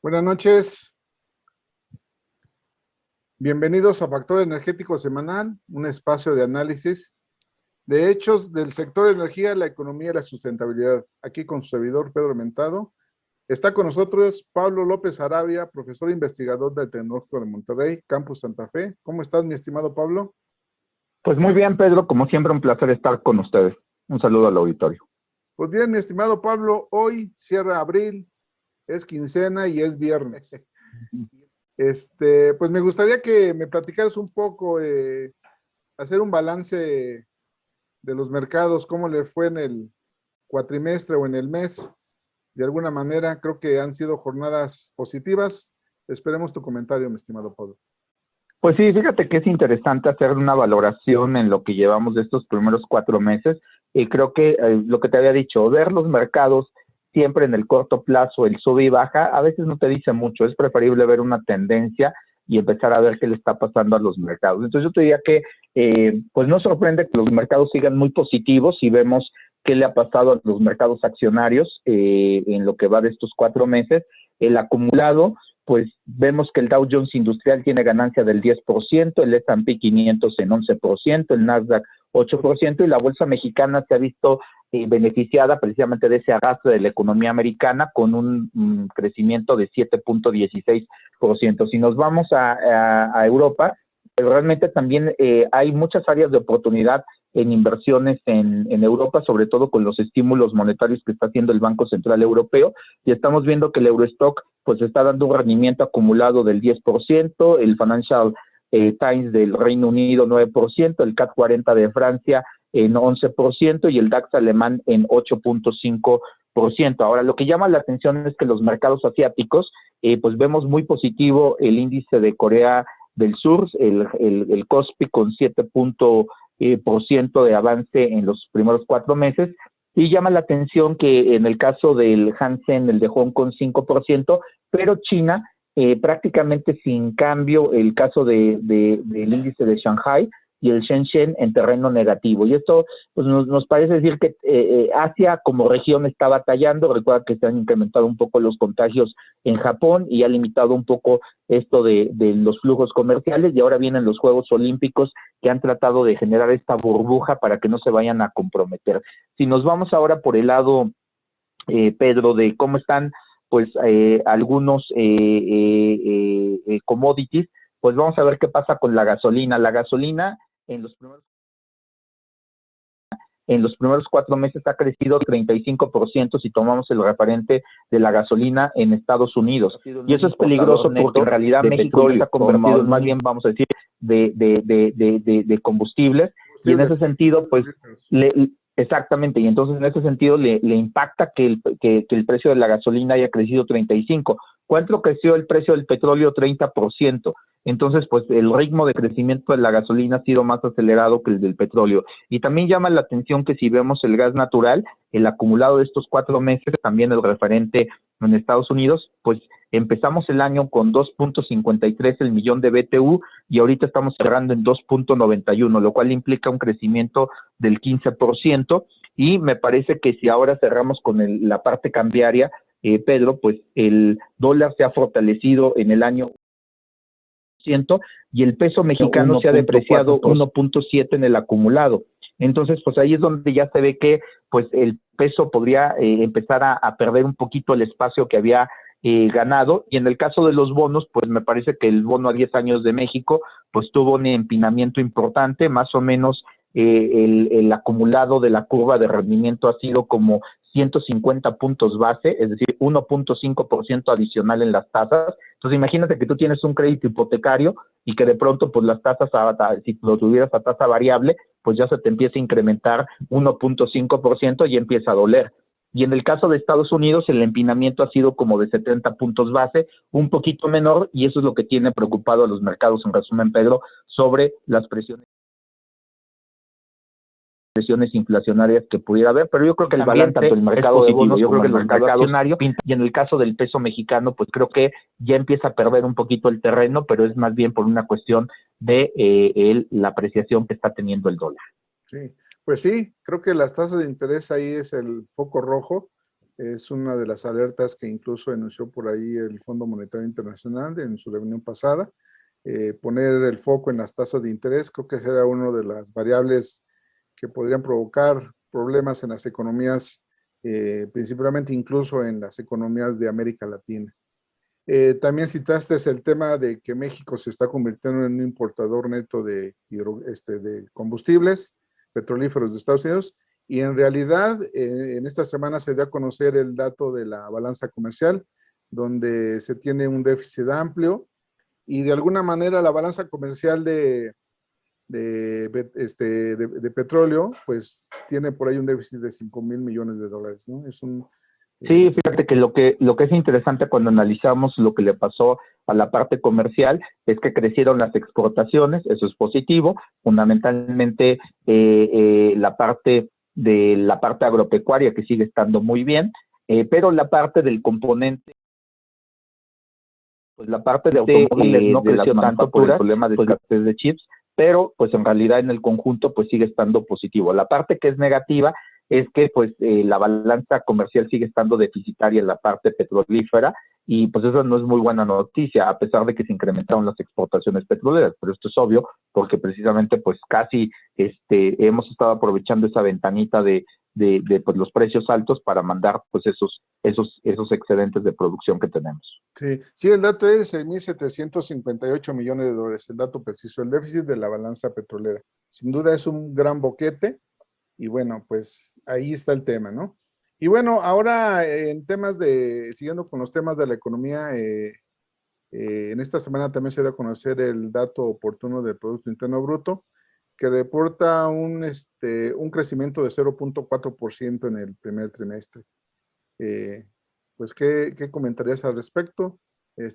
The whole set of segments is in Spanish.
Buenas noches, bienvenidos a Factor Energético Semanal, un espacio de análisis de hechos del sector de energía, la economía y la sustentabilidad. Aquí con su servidor Pedro Mentado. Está con nosotros Pablo López Arabia, profesor investigador del Tecnológico de Monterrey, Campus Santa Fe. ¿Cómo estás, mi estimado Pablo? Pues muy bien, Pedro, como siempre un placer estar con ustedes. Un saludo al auditorio. Pues bien, mi estimado Pablo, hoy cierra abril, es quincena y es viernes. Pues me gustaría que me platicaras un poco, hacer un balance de los mercados, cómo le fue en el cuatrimestre o en el mes. De alguna manera, creo que han sido jornadas positivas. Esperemos tu comentario, mi estimado Pablo. Pues sí, fíjate que es interesante hacer una valoración en lo que llevamos de estos primeros 4 meses. Y creo que lo que te había dicho, ver los mercados siempre en el corto plazo, el sube y baja, a veces no te dice mucho. Es preferible ver una tendencia y empezar a ver qué le está pasando a los mercados. Entonces yo te diría que pues no sorprende que los mercados sigan muy positivos si vemos qué le ha pasado a los mercados accionarios en lo que va de estos 4 meses. El acumulado, pues vemos que el Dow Jones Industrial tiene ganancia del 10%, el S&P 500 en 11%, el Nasdaq 8%, y la bolsa mexicana se ha visto beneficiada precisamente de ese arrastre de la economía americana con un crecimiento de 7.16%. Si nos vamos a Europa, realmente también hay muchas áreas de oportunidad en inversiones en Europa, sobre todo con los estímulos monetarios que está haciendo el Banco Central Europeo, y estamos viendo que el Eurostock pues está dando un rendimiento acumulado del 10%, el Financial Times del Reino Unido 9%, el CAC 40 de Francia en 11% y el DAX alemán en 8.5%. Ahora, lo que llama la atención es que los mercados asiáticos, pues vemos muy positivo el índice de Corea del Sur, el Kospi con 7% de avance en los primeros 4 meses, y llama la atención que en el caso del Hansen, el de Hong Kong 5%, pero China prácticamente sin cambio, el caso del índice de Shanghai y el Shenzhen en terreno negativo. Y esto pues nos parece decir que Asia como región está batallando. Recuerda que se han incrementado un poco los contagios en Japón y ha limitado un poco esto de los flujos comerciales, y ahora vienen los Juegos Olímpicos que han tratado de generar esta burbuja para que no se vayan a comprometer. Si nos vamos ahora por el lado, Pedro, de cómo están pues algunos commodities, pues vamos a ver qué pasa con la gasolina. La gasolina en los primeros 4 meses ha crecido 35% si tomamos el referente de la gasolina en Estados Unidos. Y eso es peligroso porque en realidad México se ha convertido en más bien, vamos a decir, de combustibles. Y en ese sentido, pues, exactamente, y entonces en ese sentido le impacta que el precio de la gasolina haya crecido 35%. ¿Cuánto creció el precio del petróleo? 30%. Entonces, pues el ritmo de crecimiento de la gasolina ha sido más acelerado que el del petróleo. Y también llama la atención que si vemos el gas natural, el acumulado de estos 4 meses, también el referente en Estados Unidos, pues empezamos el año con 2.53 el millón de BTU y ahorita estamos cerrando en 2.91, lo cual implica un crecimiento del 15%, y me parece que si ahora cerramos con la parte cambiaria, Pedro, pues el dólar se ha fortalecido en el año y el peso mexicano se ha depreciado 1.7 en el acumulado. Entonces, pues ahí es donde ya se ve que pues el peso podría empezar a perder un poquito el espacio que había ganado, y en el caso de los bonos, pues me parece que el bono a 10 años de México pues tuvo un empinamiento importante, más o menos el acumulado de la curva de rendimiento ha sido como 150 puntos base, es decir, 1.5% adicional en las tasas. Entonces imagínate que tú tienes un crédito hipotecario y que de pronto pues las tasas, si lo tuvieras a tasa variable, pues ya se te empieza a incrementar 1.5% y empieza a doler. Y en el caso de Estados Unidos, el empinamiento ha sido como de 70 puntos base, un poquito menor, y eso es lo que tiene preocupado a los mercados, en resumen, Pedro, sobre las presiones inflacionarias que pudiera haber, pero yo creo que el balance tanto el mercado de bonos, yo creo que el mercado accionario, y en el caso del peso mexicano, pues creo que ya empieza a perder un poquito el terreno, pero es más bien por una cuestión de la apreciación que está teniendo el dólar. Sí, pues sí, creo que las tasas de interés ahí es el foco rojo. Es una de las alertas que incluso anunció por ahí el Fondo Monetario Internacional en su reunión pasada. Poner el foco en las tasas de interés, creo que será una de las variables que podrían provocar problemas en las economías, principalmente incluso en las economías de América Latina. También citaste el tema de que México se está convirtiendo en un importador neto de, de combustibles petrolíferos de Estados Unidos, y en realidad en esta semana se dio a conocer el dato de la balanza comercial, donde se tiene un déficit amplio, y de alguna manera la balanza comercial de petróleo, pues tiene por ahí un déficit de 5,000 millones de dólares, ¿no? Es un... Sí, fíjate que lo que es interesante cuando analizamos lo que le pasó a la parte comercial es que crecieron las exportaciones, eso es positivo, fundamentalmente la parte agropecuaria que sigue estando muy bien, pero la parte del componente, pues la parte de automóviles no creció tanto por el problema de escasez de chips, pero pues en realidad en el conjunto pues sigue estando positivo. La parte que es negativa es que pues la balanza comercial sigue estando deficitaria en la parte petrolífera, y pues eso no es muy buena noticia, a pesar de que se incrementaron las exportaciones petroleras, pero esto es obvio porque precisamente pues casi hemos estado aprovechando esa ventanita de pues los precios altos para mandar pues esos excedentes de producción que tenemos. Sí, sí, el dato es 6,758 millones de dólares, el dato preciso, el déficit de la balanza petrolera. Sin duda es un gran boquete, y bueno, pues ahí está el tema, ¿no? Y bueno, ahora en temas siguiendo con los temas de la economía, en esta semana también se dio a conocer el dato oportuno del Producto Interno Bruto, que reporta un crecimiento de 0,4% en el primer trimestre. Eh, pues, ¿qué comentarías al respecto?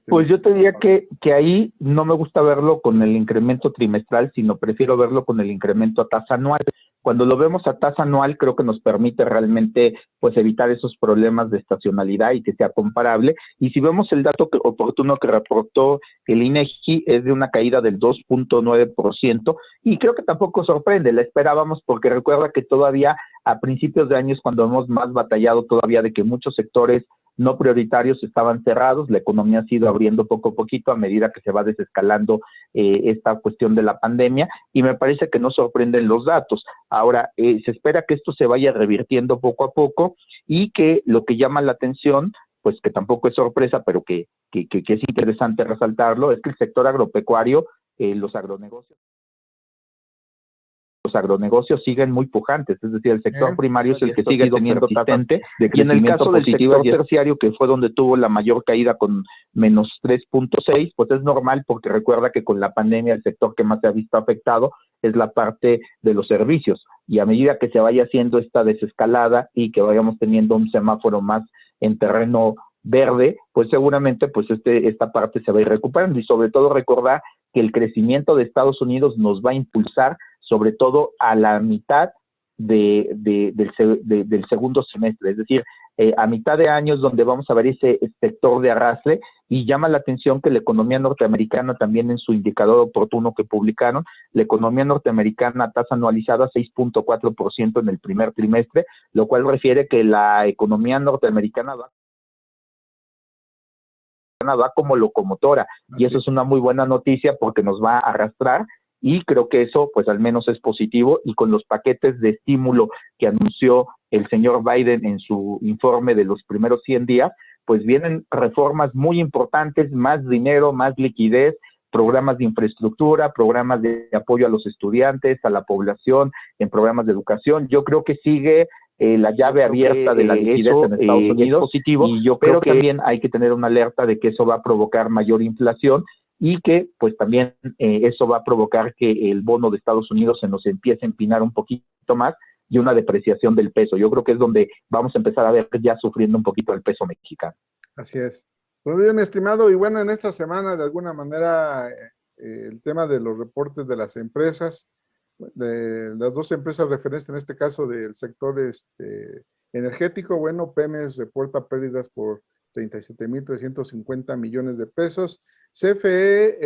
Pues yo te diría que ahí no me gusta verlo con el incremento trimestral, sino prefiero verlo con el incremento a tasa anual. Cuando lo vemos a tasa anual, creo que nos permite realmente pues evitar esos problemas de estacionalidad y que sea comparable. Y si vemos el dato oportuno que reportó el INEGI, es de una caída del 2,9%, y creo que tampoco sorprende, la esperábamos porque recuerda que todavía a principios de años, cuando hemos más batallado todavía de que muchos sectores no prioritarios estaban cerrados, la economía ha ido abriendo poco a poquito a medida que se va desescalando esta cuestión de la pandemia, y me parece que no sorprenden los datos. Ahora, se espera que esto se vaya revirtiendo poco a poco, y que lo que llama la atención, pues que tampoco es sorpresa, pero que es interesante resaltarlo, es que el sector agropecuario, los agronegocios siguen muy pujantes, es decir, el sector primario es el que sigue teniendo persistente, y en el caso del sector terciario, que fue donde tuvo la mayor caída con menos 3,6, pues es normal porque recuerda que con la pandemia el sector que más se ha visto afectado es la parte de los servicios, y a medida que se vaya haciendo esta desescalada y que vayamos teniendo un semáforo más en terreno verde, pues seguramente pues esta parte se va a ir recuperando, y sobre todo recordar que el crecimiento de Estados Unidos nos va a impulsar sobre todo a la mitad del segundo semestre, es decir, a mitad de años donde vamos a ver ese sector de arrastre, y llama la atención que la economía norteamericana también en su indicador oportuno que publicaron, la economía norteamericana tasa anualizada 6,4% en el primer trimestre, lo cual refiere que la economía norteamericana va como locomotora, y eso es una muy buena noticia porque nos va a arrastrar, y creo que eso pues al menos es positivo, y con los paquetes de estímulo que anunció el señor Biden en su informe de los primeros 100 días, pues vienen reformas muy importantes, más dinero, más liquidez, programas de infraestructura, programas de apoyo a los estudiantes, a la población, en programas de educación. Yo creo que sigue la llave abierta de la liquidez en Estados Unidos, positivo, y yo creo que también hay que tener una alerta de que eso va a provocar mayor inflación, y que pues también eso va a provocar que el bono de Estados Unidos se nos empiece a empinar un poquito más, y una depreciación del peso. Yo creo que es donde vamos a empezar a ver ya sufriendo un poquito el peso mexicano. Así es. Pues muy bien, mi estimado, y bueno, en esta semana de alguna manera el tema de los reportes de las empresas, de las dos empresas referentes en este caso del sector energético, bueno, Pemex reporta pérdidas por 37,350 millones de pesos. CFE,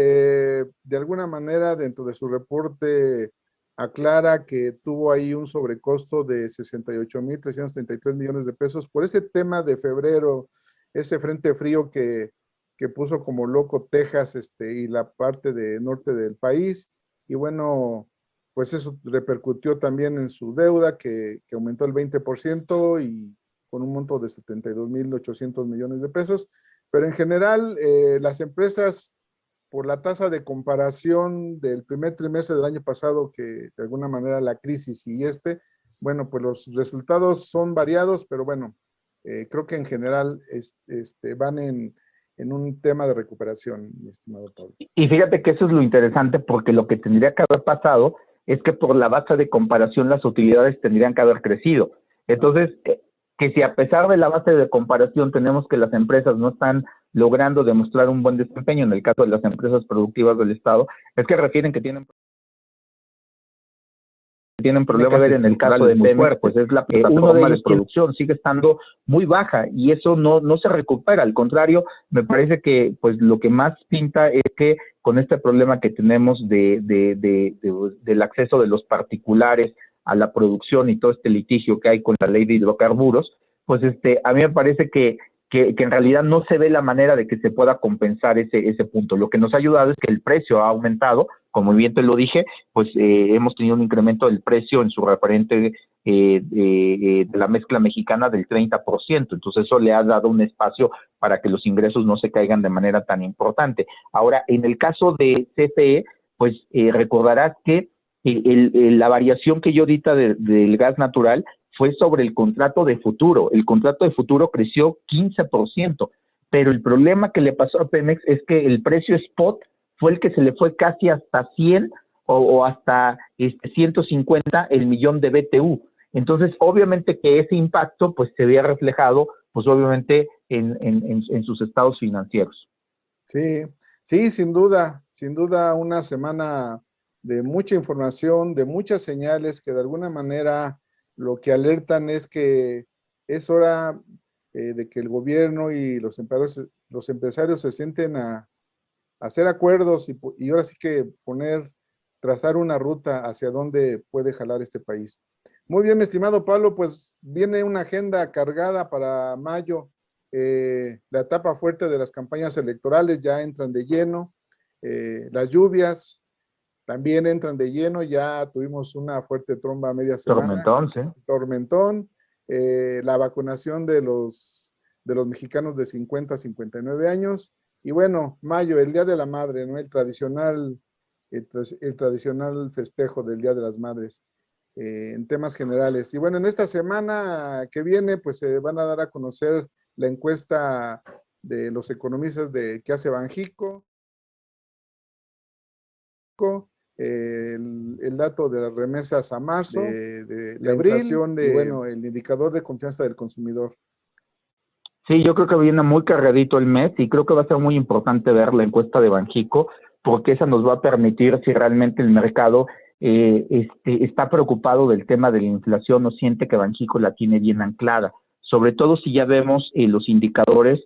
de alguna manera, dentro de su reporte, aclara que tuvo ahí un sobrecosto de 68,333 millones de pesos por ese tema de febrero, ese frente frío que puso como loco Texas y la parte de norte del país. Y bueno, pues eso repercutió también en su deuda, que aumentó el 20% y con un monto de 72,800 millones de pesos. Pero en general, las empresas, por la tasa de comparación del primer trimestre del año pasado, que de alguna manera la crisis y bueno, pues los resultados son variados, pero bueno, creo que en general van en un tema de recuperación, mi estimado Pablo. Y fíjate que eso es lo interesante, porque lo que tendría que haber pasado es que por la base de comparación las utilidades tendrían que haber crecido. Entonces, que si a pesar de la base de comparación tenemos que las empresas no están logrando demostrar un buen desempeño, en el caso de las empresas productivas del Estado, es que refieren que tienen problemas. En el caso de Pemex, pues es la plataforma de producción, sigue estando muy baja y eso no se recupera. Al contrario, me parece que pues lo que más pinta es que con este problema que tenemos del acceso de los particulares a la producción y todo este litigio que hay con la ley de hidrocarburos, pues a mí me parece que en realidad no se ve la manera de que se pueda compensar ese punto. Lo que nos ha ayudado es que el precio ha aumentado, como bien te lo dije, pues hemos tenido un incremento del precio en su referente de la mezcla mexicana del 30%, entonces eso le ha dado un espacio para que los ingresos no se caigan de manera tan importante. Ahora, en el caso de CFE, pues recordarás que la variación que yo ahorita del gas natural fue sobre el contrato de futuro. El contrato de futuro creció 15%, pero el problema que le pasó a Pemex es que el precio spot fue el que se le fue casi hasta 100 o hasta 150 el millón de BTU. Entonces, obviamente que ese impacto pues se veía reflejado, pues obviamente en sus estados financieros. Sí, sí, sin duda una semana de mucha información, de muchas señales que de alguna manera lo que alertan es que es hora de que el gobierno y los empresarios se sienten a hacer acuerdos y ahora sí que trazar una ruta hacia dónde puede jalar este país. Muy bien, mi estimado Pablo, pues viene una agenda cargada para mayo. La etapa fuerte de las campañas electorales ya entran de lleno. Las lluvias también entran de lleno. Ya tuvimos una fuerte tromba a media semana. Tormentón, sí. Tormentón. La vacunación de los mexicanos de 50 a 59 años. Y bueno, mayo, el Día de la Madre, ¿no? El tradicional festejo del Día de las Madres. En temas generales. Y bueno, en esta semana que viene, pues se van a dar a conocer la encuesta de los economistas que hace Banjico, el dato de las remesas a marzo, de abril, inflación y bueno, el indicador de confianza del consumidor. Sí, yo creo que viene muy cargadito el mes y creo que va a ser muy importante ver la encuesta de Banjico, porque esa nos va a permitir si realmente el mercado está preocupado del tema de la inflación o siente que Banjico la tiene bien anclada, sobre todo si ya vemos los indicadores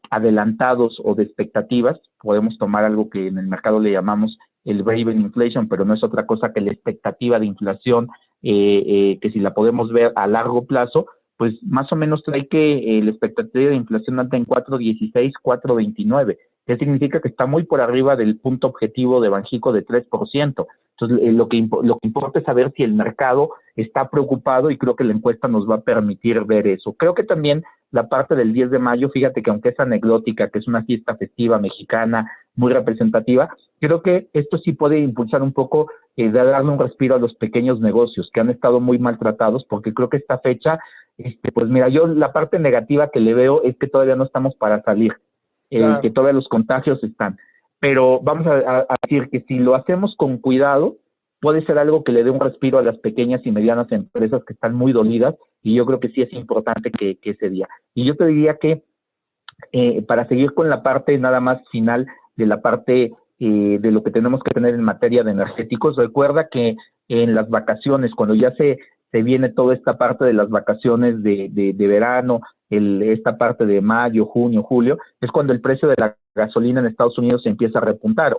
adelantados o de expectativas. Podemos tomar algo que en el mercado le llamamos el break-even inflation, pero no es otra cosa que la expectativa de inflación, que si la podemos ver a largo plazo, pues más o menos trae que la expectativa de inflación anda en 4.16, 4.29. ¿Qué significa? Que está muy por arriba del punto objetivo de Banjico de 3%. Entonces, lo que importa es saber si el mercado está preocupado y creo que la encuesta nos va a permitir ver eso. Creo que también la parte del 10 de mayo, fíjate que aunque es anecdótica, que es una fiesta festiva mexicana muy representativa, creo que esto sí puede impulsar un poco de darle un respiro a los pequeños negocios que han estado muy maltratados, porque creo que esta fecha, pues mira, yo la parte negativa que le veo es que todavía no estamos para salir. Claro. Que todavía los contagios están. Pero vamos a decir que si lo hacemos con cuidado, puede ser algo que le dé un respiro a las pequeñas y medianas empresas que están muy dolidas, y yo creo que sí es importante que ese día. Y yo te diría que para seguir con la parte nada más final de la parte de lo que tenemos que tener en materia de energéticos, recuerda que en las vacaciones, cuando ya se viene toda esta parte de las vacaciones de verano, esta parte de mayo, junio, julio, es cuando el precio de la gasolina en Estados Unidos se empieza a repuntar.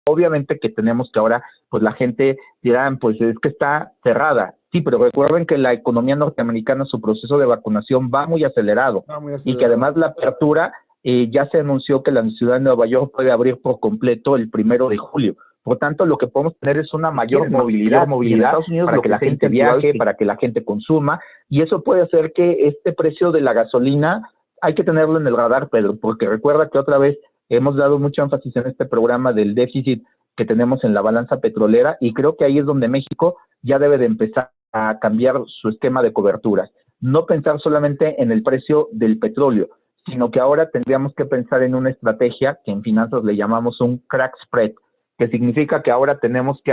obviamente que tenemos que ahora, pues la gente dirá, pues es que está cerrada. Sí, pero recuerden que la economía norteamericana, su proceso de vacunación va muy acelerado, Muy y que acelerado. además la apertura ya se anunció que la ciudad de Nueva York puede abrir por completo el 1 de julio. Por tanto, lo que podemos tener es una mayor movilidad, y en Estados Unidos para que la gente viaje, para que la gente consuma, y eso puede hacer que este precio de la gasolina hay que tenerlo en el radar, Pedro, porque recuerda que otra vez hemos dado mucho énfasis en este programa del déficit que tenemos en la balanza petrolera, y creo que ahí es donde México ya debe de empezar a cambiar su esquema de coberturas. No pensar solamente en el precio del petróleo, sino que ahora tendríamos que pensar en una estrategia que en finanzas le llamamos un crack spread, que significa que ahora tenemos que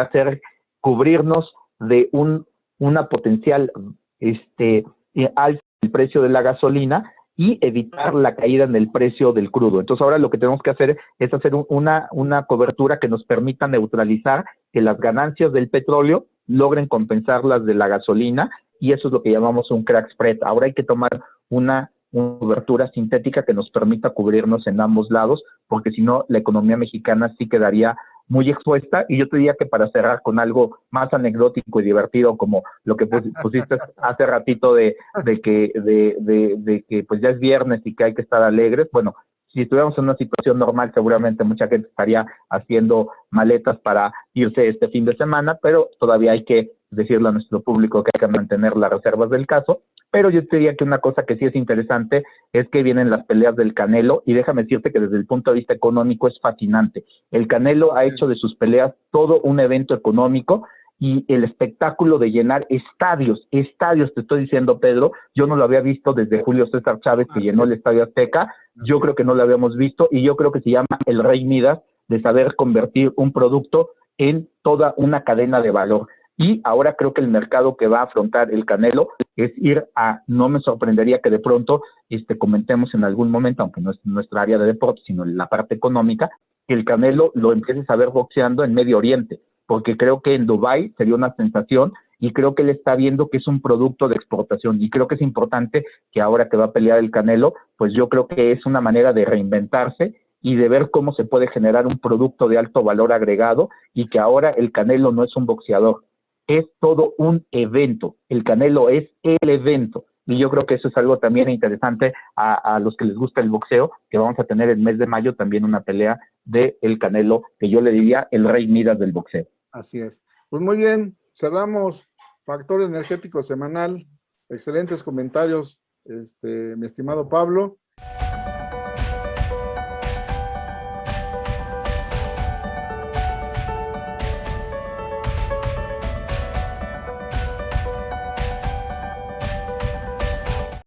cubrirnos de una potencial alza del precio de la gasolina y evitar la caída en el precio del crudo. Entonces ahora lo que tenemos que hacer es hacer una cobertura que nos permita neutralizar que las ganancias del petróleo logren compensar las de la gasolina, y eso es lo que llamamos un crack spread. Ahora hay que tomar una cobertura sintética que nos permita cubrirnos en ambos lados, porque si no, la economía mexicana sí quedaría muy expuesta. Y yo te diría que para cerrar con algo más anecdótico y divertido, como lo que pusiste hace ratito de que pues ya es viernes y que hay que estar alegres. Bueno, si estuviéramos en una situación normal, seguramente mucha gente estaría haciendo maletas para irse este fin de semana, pero todavía hay que decirle a nuestro público que hay que mantener las reservas del caso. Pero yo te diría que una cosa que sí es interesante es que vienen las peleas del Canelo, y déjame decirte que desde el punto de vista económico es fascinante. El Canelo ha hecho de sus peleas todo un evento económico, y el espectáculo de llenar estadios, te estoy diciendo, Pedro, yo no lo había visto desde Julio César Chávez, que llenó el Estadio Azteca. Yo creo que no lo habíamos visto, y yo creo que se llama el Rey Midas, de saber convertir un producto en toda una cadena de valor. Y ahora creo que el mercado que va a afrontar el Canelo es no me sorprendería que de pronto comentemos en algún momento, aunque no es nuestra área de deporte, sino en la parte económica, que el Canelo lo empieces a ver boxeando en Medio Oriente, porque creo que en Dubái sería una sensación, y creo que él está viendo que es un producto de exportación, y creo que es importante que ahora que va a pelear el Canelo, pues yo creo que es una manera de reinventarse y de ver cómo se puede generar un producto de alto valor agregado, y que ahora el Canelo no es un boxeador, es todo un evento. El Canelo es el evento. Y yo creo que eso es algo también interesante a los que les gusta el boxeo, que vamos a tener el mes de mayo también una pelea de el Canelo, que yo le diría el Rey Midas del boxeo. Así es. Pues muy bien, cerramos Factor Energético Semanal. Excelentes comentarios, mi estimado Pablo.